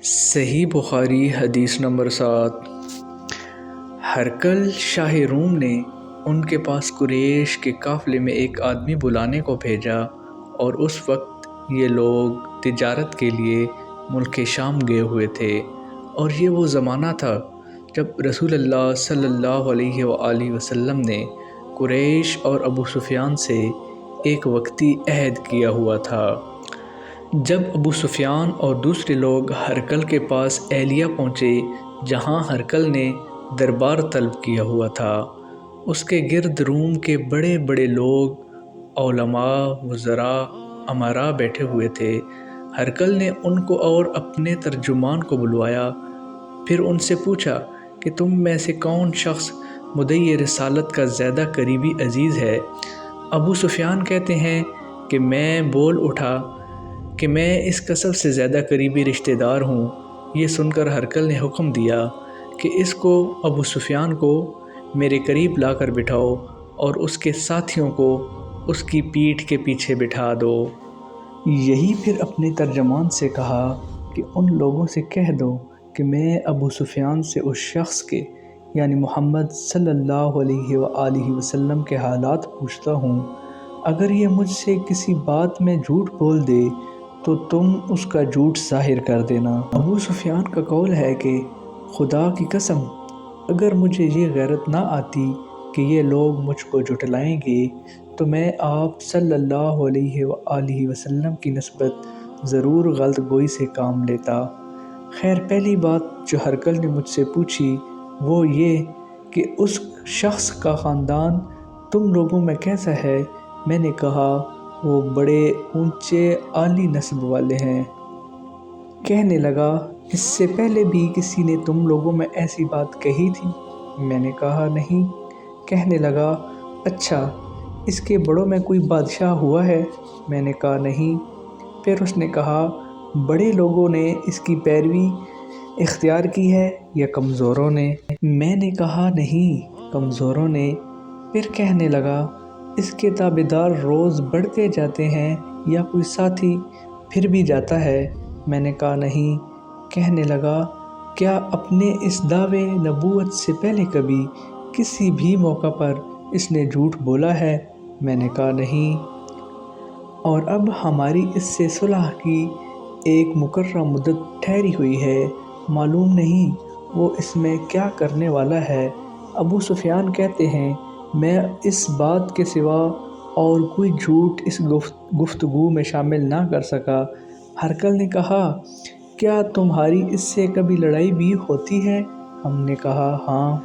صحیح بخاری حدیث نمبر 7۔ ہرقل شاہ روم نے ان کے پاس قریش کے قافلے میں ایک آدمی بلانے کو بھیجا، اور اس وقت یہ لوگ تجارت کے لیے ملک شام گئے ہوئے تھے، اور یہ وہ زمانہ تھا جب رسول اللہ صلی اللہ علیہ وآلہ وسلم نے قریش اور ابو سفیان سے ایک وقتی عہد کیا ہوا تھا۔ جب ابو سفیان اور دوسرے لوگ ہرقل کے پاس ایلیہ پہنچے جہاں ہرقل نے دربار طلب کیا ہوا تھا، اس کے گرد روم کے بڑے بڑے لوگ، علماء، وزراء، امراء بیٹھے ہوئے تھے۔ ہرقل نے ان کو اور اپنے ترجمان کو بلوایا، پھر ان سے پوچھا کہ تم میں سے کون شخص مدعی رسالت کا زیادہ قریبی عزیز ہے؟ ابو سفیان کہتے ہیں کہ میں بول اٹھا کہ میں اس کا سب سے زیادہ قریبی رشتہ دار ہوں۔ یہ سن کر ہرقل نے حکم دیا کہ اس کو، ابو سفیان کو میرے قریب لا کر بٹھاؤ اور اس کے ساتھیوں کو اس کی پیٹھ کے پیچھے بٹھا دو۔ یہی پھر اپنے ترجمان سے کہا کہ ان لوگوں سے کہہ دو کہ میں ابو سفیان سے اس شخص کے یعنی محمد صلی اللہ علیہ وآلہ وسلم کے حالات پوچھتا ہوں۔ اگر یہ مجھ سے کسی بات میں جھوٹ بول دے تو تم اس کا جھوٹ ظاہر کر دینا۔ ابو سفیان کا قول ہے کہ خدا کی قسم، اگر مجھے یہ غیرت نہ آتی کہ یہ لوگ مجھ کو جھٹلائیں گے تو میں آپ صلی اللہ علیہ وآلہ وسلم کی نسبت ضرور غلط گوئی سے کام لیتا۔ خیر، پہلی بات جو ہرقل نے مجھ سے پوچھی وہ یہ کہ اس شخص کا خاندان تم لوگوں میں کیسا ہے؟ میں نے کہا وہ بڑے اونچے عالی نسب والے ہیں۔ کہنے لگا اس سے پہلے بھی کسی نے تم لوگوں میں ایسی بات کہی تھی؟ میں نے کہا نہیں۔ کہنے لگا اچھا، اس کے بڑوں میں کوئی بادشاہ ہوا ہے؟ میں نے کہا نہیں۔ پھر اس نے کہا بڑے لوگوں نے اس کی پیروی اختیار کی ہے یا کمزوروں نے؟ میں نے کہا نہیں، کمزوروں نے۔ پھر کہنے لگا اس کے تابعدار روز بڑھتے جاتے ہیں یا کوئی ساتھی پھر بھی جاتا ہے؟ میں نے کہا نہیں۔ کہنے لگا کیا اپنے اس دعوے نبوت سے پہلے کبھی کسی بھی موقع پر اس نے جھوٹ بولا ہے؟ میں نے کہا نہیں۔ اور اب ہماری اس سے صلح کی ایک مقررہ مدت ٹھہری ہوئی ہے، معلوم نہیں وہ اس میں کیا کرنے والا ہے۔ ابو سفیان کہتے ہیں میں اس بات کے سوا اور کوئی جھوٹ اس گفتگو میں شامل نہ کر سکا۔ ہرقل نے کہا کیا تمہاری اس سے کبھی لڑائی بھی ہوتی ہے؟ ہم نے کہا ہاں۔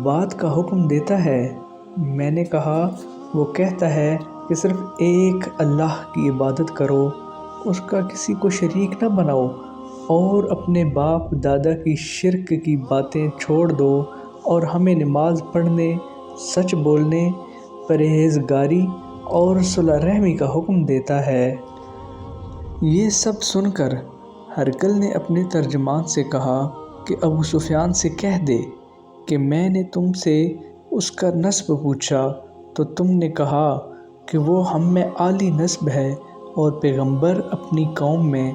بات کا حکم دیتا ہے؟ میں نے کہا وہ کہتا ہے کہ صرف ایک اللہ کی عبادت کرو، اس کا کسی کو شریک نہ بناؤ، اور اپنے باپ دادا کی شرک کی باتیں چھوڑ دو، اور ہمیں نماز پڑھنے، سچ بولنے، پرہیزگاری اور صلح رحمی کا حکم دیتا ہے۔ یہ سب سن کر ہرقل نے اپنے ترجمان سے کہا کہ ابو سفیان سے کہہ دے کہ میں نے تم سے اس کا نسب پوچھا تو تم نے کہا کہ وہ ہم میں عالی نسب ہے، اور پیغمبر اپنی قوم میں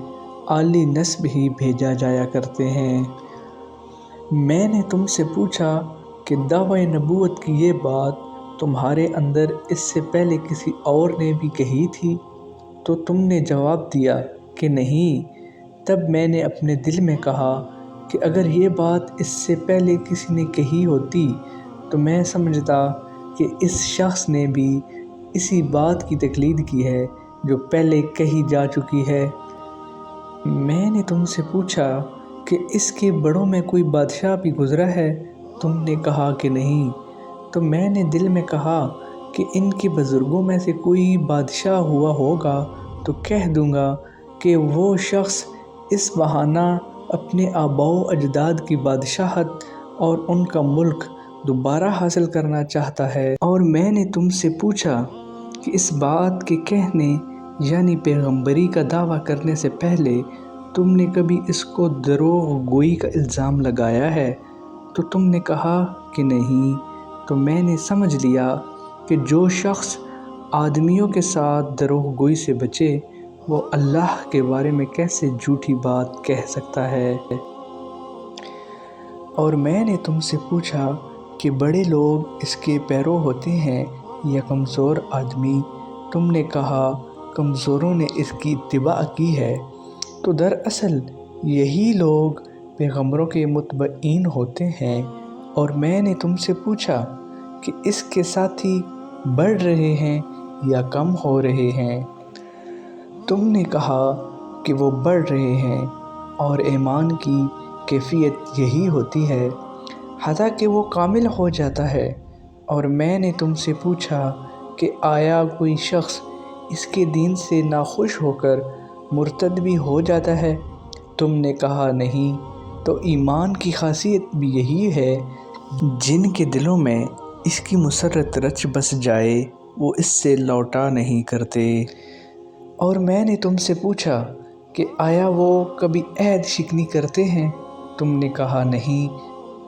عالی نسب ہی بھیجا جایا کرتے ہیں۔ میں نے تم سے پوچھا کہ دعوی نبوت کی یہ بات تمہارے اندر اس سے پہلے کسی اور نے بھی کہی تھی؟ تو تم نے جواب دیا کہ نہیں۔ تب میں نے اپنے دل میں کہا کہ اگر یہ بات اس سے پہلے کسی نے کہی ہوتی تو میں سمجھتا کہ اس شخص نے بھی اسی بات کی تقلید کی ہے جو پہلے کہی جا چکی ہے۔ میں نے تم سے پوچھا کہ اس کے بڑوں میں کوئی بادشاہ بھی گزرا ہے؟ تم نے کہا کہ نہیں۔ تو میں نے دل میں کہا کہ ان کے بزرگوں میں سے کوئی بادشاہ ہوا ہوگا تو کہہ دوں گا کہ وہ شخص اس بہانہ اپنے آباء و اجداد کی بادشاہت اور ان کا ملک دوبارہ حاصل کرنا چاہتا ہے۔ اور میں نے تم سے پوچھا کہ اس بات کے کہنے یعنی پیغمبری کا دعویٰ کرنے سے پہلے تم نے کبھی اس کو دروغ گوئی کا الزام لگایا ہے؟ تو تم نے کہا کہ نہیں۔ تو میں نے سمجھ لیا کہ جو شخص آدمیوں کے ساتھ دروغ گوئی سے بچے وہ اللہ کے بارے میں کیسے جھوٹی بات کہہ سکتا ہے؟ اور میں نے تم سے پوچھا کہ بڑے لوگ اس کے پیرو ہوتے ہیں یا کمزور آدمی؟ تم نے کہا کمزوروں نے اس کی اتباع کی ہے۔ تو دراصل یہی لوگ پیغمبروں کے متبعین ہوتے ہیں۔ اور میں نے تم سے پوچھا کہ اس کے ساتھی بڑھ رہے ہیں یا کم ہو رہے ہیں؟ تم نے کہا کہ وہ بڑھ رہے ہیں، اور ایمان کی کیفیت یہی ہوتی ہے حتیٰ کہ وہ کامل ہو جاتا ہے۔ اور میں نے تم سے پوچھا کہ آیا کوئی شخص اس کے دین سے ناخوش ہو کر مرتد بھی ہو جاتا ہے؟ تم نے کہا نہیں۔ تو ایمان کی خاصیت بھی یہی ہے، جن کے دلوں میں اس کی مسرت رچ بس جائے وہ اس سے لوٹا نہیں کرتے۔ اور میں نے تم سے پوچھا کہ آیا وہ کبھی عہد شکنی کرتے ہیں؟ تم نے کہا نہیں۔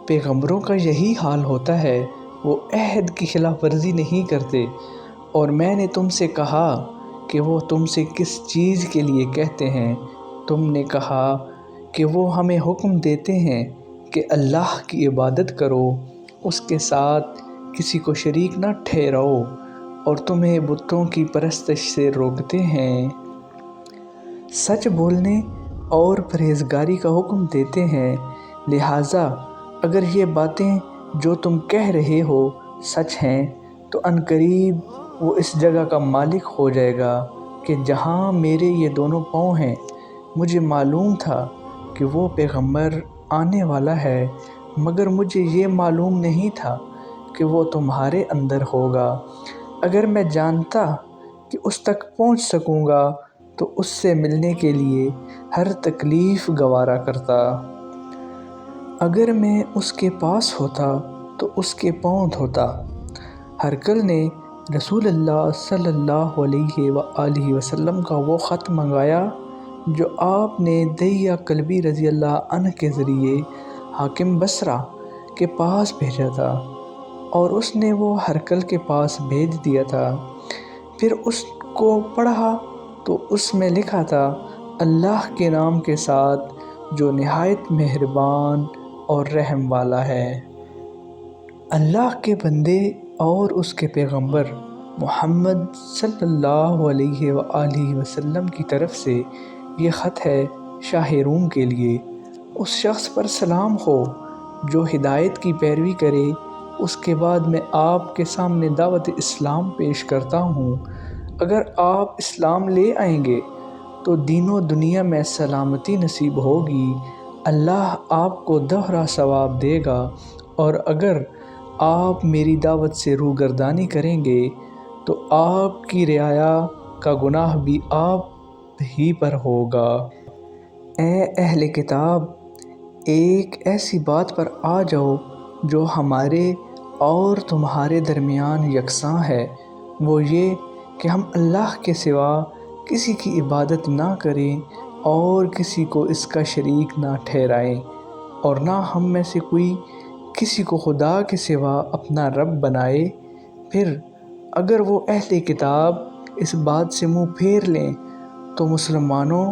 پیغمبروں کا یہی حال ہوتا ہے، وہ عہد کی خلاف ورزی نہیں کرتے۔ اور میں نے تم سے کہا کہ وہ تم سے کس چیز کے لیے کہتے ہیں؟ تم نے کہا کہ وہ ہمیں حکم دیتے ہیں کہ اللہ کی عبادت کرو، اس کے ساتھ کسی کو شریک نہ ٹھہراؤ، اور تمہیں بتوں کی پرستش سے روکتے ہیں۔ سچ بولنے اور پرہیزگاری کا حکم دیتے ہیں۔ لہٰذا اگر یہ باتیں جو تم کہہ رہے ہو سچ ہیں تو عنقریب وہ اس جگہ کا مالک ہو جائے گا کہ جہاں میرے یہ دونوں پاؤں ہیں۔ مجھے معلوم تھا کہ وہ پیغمبر آنے والا ہے، مگر مجھے یہ معلوم نہیں تھا کہ وہ تمہارے اندر ہوگا۔ اگر میں جانتا کہ اس تک پہنچ سکوں گا تو اس سے ملنے کے لیے ہر تکلیف گوارا کرتا۔ اگر میں اس کے پاس ہوتا تو اس کے پاؤں دھوتا۔ ہرقل نے رسول اللہ صلی اللہ علیہ وآلہ وسلم کا وہ خط منگایا جو آپ نے دحیہ کلبی رضی اللہ عنہ کے ذریعے حاکم بصرہ کے پاس بھیجا تھا، اور اس نے وہ ہرقل کے پاس بھیج دیا تھا۔ پھر اس کو پڑھا تو اس میں لکھا تھا، اللہ کے نام کے ساتھ جو نہایت مہربان اور رحم والا ہے۔ اللہ کے بندے اور اس کے پیغمبر محمد صلی اللہ علیہ وآلہ وسلم کی طرف سے یہ خط ہے شاہ روم کے لیے۔ اس شخص پر سلام ہو جو ہدایت کی پیروی کرے۔ اس کے بعد میں آپ کے سامنے دعوت اسلام پیش کرتا ہوں۔ اگر آپ اسلام لے آئیں گے تو دین و دنیا میں سلامتی نصیب ہوگی، اللہ آپ کو دوہرا ثواب دے گا، اور اگر آپ میری دعوت سے روگردانی کریں گے تو آپ کی رعایا کا گناہ بھی آپ ہی پر ہوگا۔ اے اہل کتاب، ایک ایسی بات پر آ جاؤ جو ہمارے اور تمہارے درمیان یکساں ہے، وہ یہ کہ ہم اللہ کے سوا کسی کی عبادت نہ کریں اور کسی کو اس کا شریک نہ ٹھہرائیں، اور نہ ہم میں سے کوئی کسی کو خدا کے سوا اپنا رب بنائے۔ پھر اگر وہ اہل کتاب اس بات سے منہ پھیر لیں تو مسلمانوں،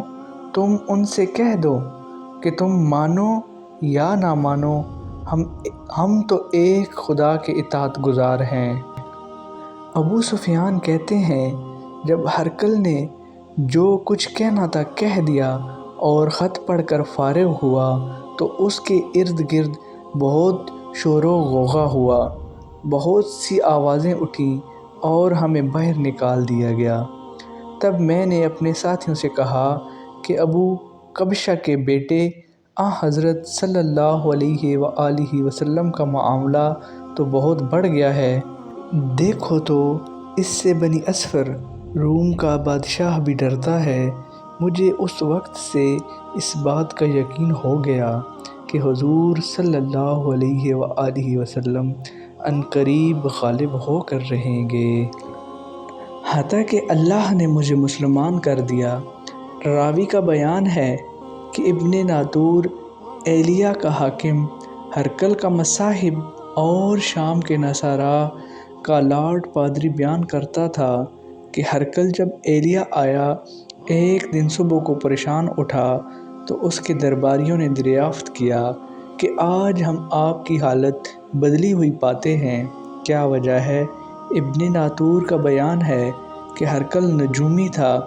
تم ان سے کہہ دو کہ تم مانو یا نہ مانو، ہم تو ایک خدا کے اطاعت گزار ہیں۔ ابو سفیان کہتے ہیں جب ہرقل نے جو کچھ کہنا تھا کہہ دیا اور خط پڑھ کر فارغ ہوا تو اس کے ارد گرد بہت شور و غوغا ہوا، بہت سی آوازیں اٹھیں اور ہمیں باہر نکال دیا گیا۔ تب میں نے اپنے ساتھیوں سے کہا کہ ابو قبشہ کے بیٹے حضرت صلی اللہ علیہ وآلہ وسلم کا معاملہ تو بہت بڑھ گیا ہے۔ دیکھو تو اس سے بنی اصفر روم کا بادشاہ بھی ڈرتا ہے۔ مجھے اس وقت سے اس بات کا یقین ہو گیا کہ حضور صلی اللہ علیہ وآلہ وسلم عنقریب غالب ہو کر رہیں گے، حتیٰ کہ اللہ نے مجھے مسلمان کر دیا۔ راوی کا بیان ہے کہ ابن ناطور ایلیہ کا حاکم، ہرقل کا مصاحب اور شام کے نصارہ کا لارڈ پادری بیان کرتا تھا کہ ہرقل جب ایلیہ آیا ایک دن صبح کو پریشان اٹھا تو اس کے درباریوں نے دریافت کیا کہ آج ہم آپ کی حالت بدلی ہوئی پاتے ہیں، کیا وجہ ہے؟ ابن ناطور کا بیان ہے کہ ہرقل نجومی تھا،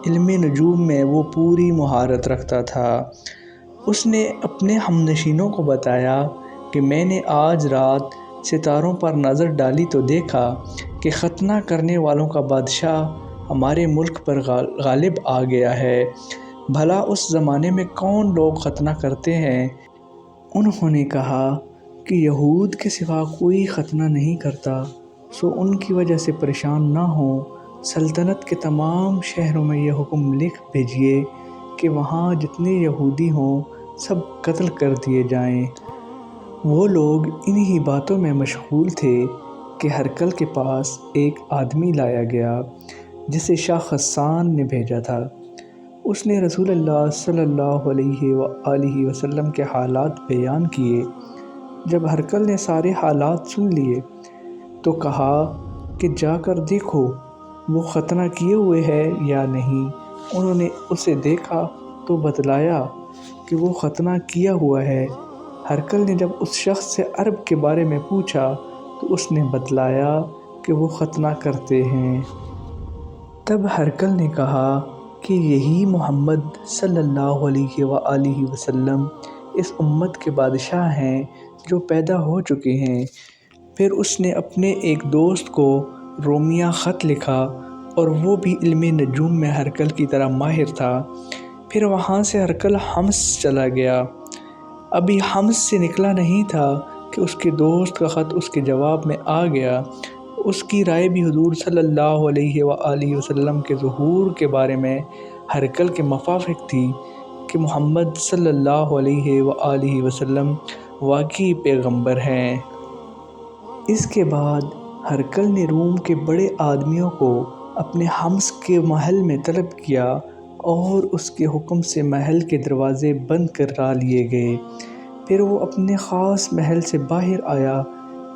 علم نجوم میں وہ پوری مہارت رکھتا تھا۔ اس نے اپنے ہمنشینوں کو بتایا کہ میں نے آج رات ستاروں پر نظر ڈالی تو دیکھا کہ ختنہ کرنے والوں کا بادشاہ ہمارے ملک پر غالب آ گیا ہے۔ بھلا اس زمانے میں کون لوگ ختنہ کرتے ہیں؟ انہوں نے کہا کہ یہود کے سوا کوئی ختنہ نہیں کرتا، سو ان کی وجہ سے پریشان نہ ہوں۔ سلطنت کے تمام شہروں میں یہ حکم لکھ بھیجیے کہ وہاں جتنے یہودی ہوں سب قتل کر دیے جائیں۔ وہ لوگ انہی باتوں میں مشغول تھے کہ ہرقل کے پاس ایک آدمی لایا گیا جسے شاہ غسان نے بھیجا تھا۔ اس نے رسول اللہ صلی اللہ علیہ وآلہ وسلم کے حالات بیان کیے۔ جب ہرقل نے سارے حالات سن لیے تو کہا کہ جا کر دیکھو وہ ختنہ کیے ہوئے ہے یا نہیں۔ انہوں نے اسے دیکھا تو بتلایا کہ وہ ختنہ کیا ہوا ہے۔ ہرقل نے جب اس شخص سے عرب کے بارے میں پوچھا تو اس نے بتلایا کہ وہ ختنہ کرتے ہیں۔ تب ہرقل نے کہا کہ یہی محمد صلی اللہ علیہ وآلہ وسلم اس امت کے بادشاہ ہیں جو پیدا ہو چکے ہیں۔ پھر اس نے اپنے ایک دوست کو رومیہ خط لکھا اور وہ بھی علم نجوم میں ہرقل کی طرح ماہر تھا۔ پھر وہاں سے ہرقل حمص چلا گیا۔ ابھی حمص سے نکلا نہیں تھا کہ اس کے دوست کا خط اس کے جواب میں آ گیا۔ اس کی رائے بھی حضور صلی اللہ علیہ وآلہ وسلم کے ظہور کے بارے میں ہرقل کے موافق تھی کہ محمد صلی اللہ علیہ وآلہ وسلم واقعی پیغمبر ہیں۔ اس کے بعد ہرقل نے روم کے بڑے آدمیوں کو اپنے حمص کے محل میں طلب کیا اور اس کے حکم سے محل کے دروازے بند کرا لیے گئے۔ پھر وہ اپنے خاص محل سے باہر آیا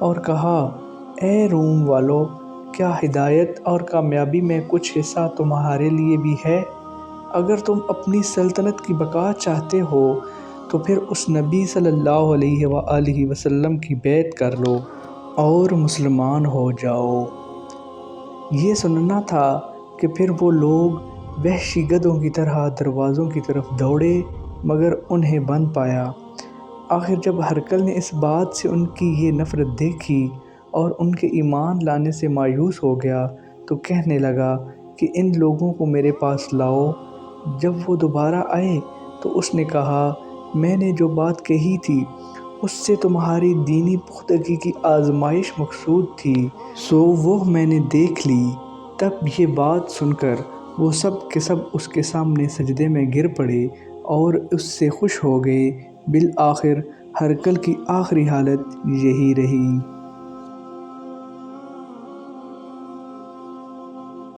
اور کہا، اے روم والو، کیا ہدایت اور کامیابی میں کچھ حصہ تمہارے لیے بھی ہے؟ اگر تم اپنی سلطنت کی بقا چاہتے ہو تو پھر اس نبی صلی اللہ علیہ وآلہ وسلم کی بیعت کر لو اور مسلمان ہو جاؤ۔ یہ سننا تھا کہ پھر وہ لوگ وحشی گدھوں کی طرح دروازوں کی طرف دوڑے مگر انہیں بند پایا۔ آخر جب ہرقل نے اس بات سے ان کی یہ نفرت دیکھی اور ان کے ایمان لانے سے مایوس ہو گیا تو کہنے لگا کہ ان لوگوں کو میرے پاس لاؤ۔ جب وہ دوبارہ آئے تو اس نے کہا، میں نے جو بات کہی تھی اس سے تمہاری دینی پختگی کی آزمائش مقصود تھی، سو وہ میں نے دیکھ لی۔ تب یہ بات سن کر وہ سب کے سب اس کے سامنے سجدے میں گر پڑے اور اس سے خوش ہو گئے۔ بالآخر ہرقل کی آخری حالت یہی رہی۔